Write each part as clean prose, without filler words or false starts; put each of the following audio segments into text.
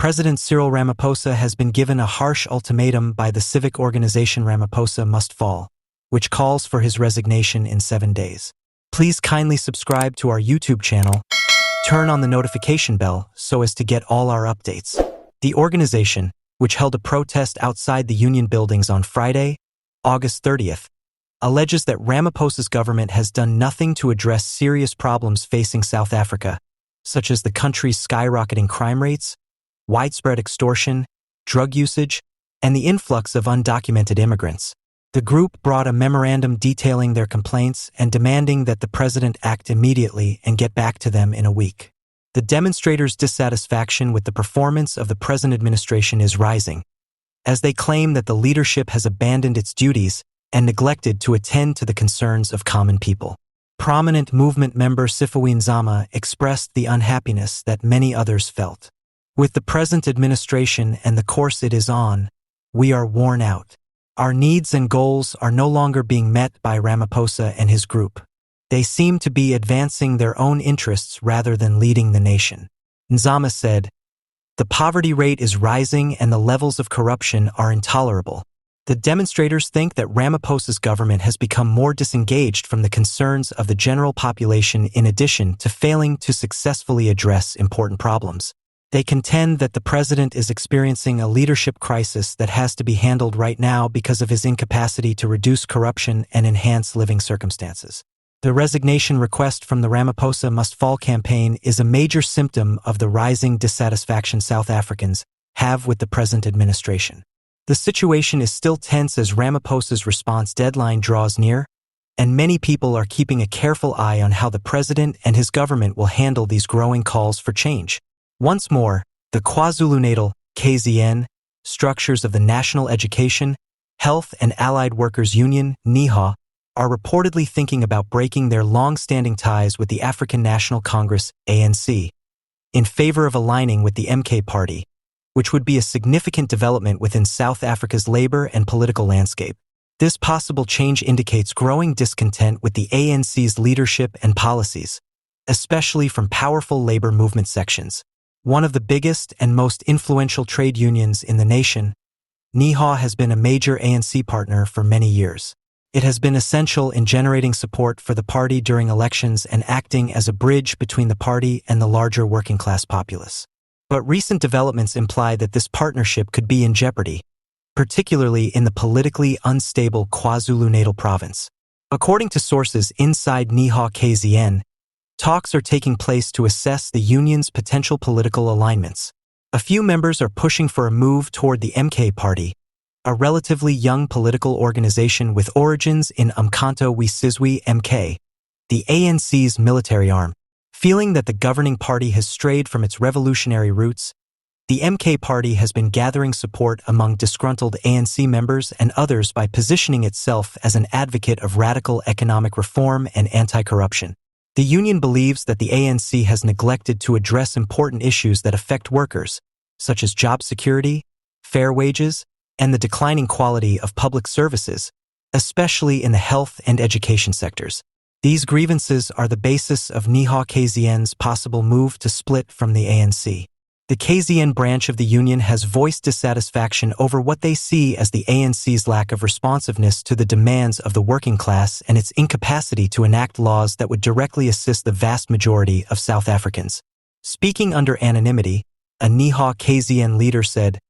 President Cyril Ramaphosa has been given a harsh ultimatum by the civic organization Ramaphosa Must Fall, which calls for his resignation in 7 days. Please kindly subscribe to our YouTube channel, turn on the notification bell so as to get all our updates. The organization, which held a protest outside the union buildings on Friday, August 30th, alleges that Ramaphosa's government has done nothing to address serious problems facing South Africa, such as the country's skyrocketing crime rates, widespread extortion, drug usage, and the influx of undocumented immigrants. The group brought a memorandum detailing their complaints and demanding that the president act immediately and get back to them in a week. The demonstrators' dissatisfaction with the performance of the present administration is rising, as they claim that the leadership has abandoned its duties and neglected to attend to the concerns of common people. Prominent movement member Jacobzuma expressed the unhappiness that many others felt. With the present administration and the course it is on, we are worn out. Our needs and goals are no longer being met by Ramaphosa and his group. They seem to be advancing their own interests rather than leading the nation. Nzama said, "The poverty rate is rising and the levels of corruption are intolerable." The demonstrators think that Ramaphosa's government has become more disengaged from the concerns of the general population in addition to failing to successfully address important problems. They contend that the president is experiencing a leadership crisis that has to be handled right now because of his incapacity to reduce corruption and enhance living circumstances. The resignation request from the Ramaphosa Must Fall campaign is a major symptom of the rising dissatisfaction South Africans have with the present administration. The situation is still tense as Ramaphosa's response deadline draws near, and many people are keeping a careful eye on how the president and his government will handle these growing calls for change. Once more, the KwaZulu-Natal, KZN, structures of the National Education, Health and Allied Workers Union, Nehawu, are reportedly thinking about breaking their long-standing ties with the African National Congress, ANC, in favor of aligning with the MK Party, which would be a significant development within South Africa's labor and political landscape. This possible change indicates growing discontent with the ANC's leadership and policies, especially from powerful labor movement sections. One of the biggest and most influential trade unions in the nation, Nehawu has been a major ANC partner for many years. It has been essential in generating support for the party during elections and acting as a bridge between the party and the larger working-class populace. But recent developments imply that this partnership could be in jeopardy, particularly in the politically unstable KwaZulu-Natal province. According to sources inside Nehawu KZN, talks are taking place to assess the union's potential political alignments. A few members are pushing for a move toward the MK Party, a relatively young political organization with origins in Umkhonto we Sizwe MK, the ANC's military arm. Feeling that the governing party has strayed from its revolutionary roots, the MK Party has been gathering support among disgruntled ANC members and others by positioning itself as an advocate of radical economic reform and anti-corruption. The union believes that the ANC has neglected to address important issues that affect workers, such as job security, fair wages, and the declining quality of public services, especially in the health and education sectors. These grievances are the basis of Nehawu KZN's possible move to split from the ANC. The KZN branch of the union has voiced dissatisfaction over what they see as the ANC's lack of responsiveness to the demands of the working class and its incapacity to enact laws that would directly assist the vast majority of South Africans. Speaking under anonymity, a Nehawu KZN leader said,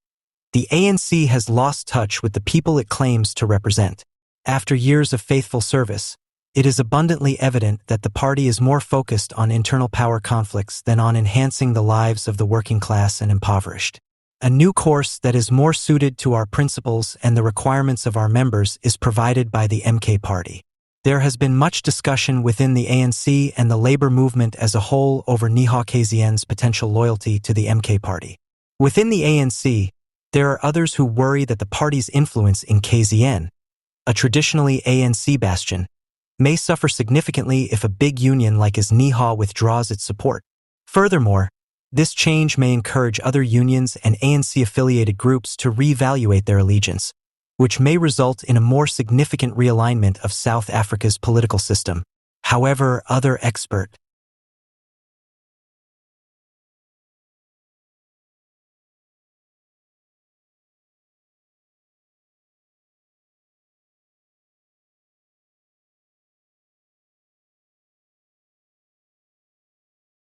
"The ANC has lost touch with the people it claims to represent. After years of faithful service, it is abundantly evident that the party is more focused on internal power conflicts than on enhancing the lives of the working class and impoverished. A new course that is more suited to our principles and the requirements of our members is provided by the MK Party." There has been much discussion within the ANC and the labor movement as a whole over Nehawu KZN's potential loyalty to the MK Party. Within the ANC, there are others who worry that the party's influence in KZN, a traditionally ANC bastion, may suffer significantly if a big union like Nehawu withdraws its support. Furthermore, this change may encourage other unions and ANC-affiliated groups to reevaluate their allegiance, which may result in a more significant realignment of South Africa's political system. However, other experts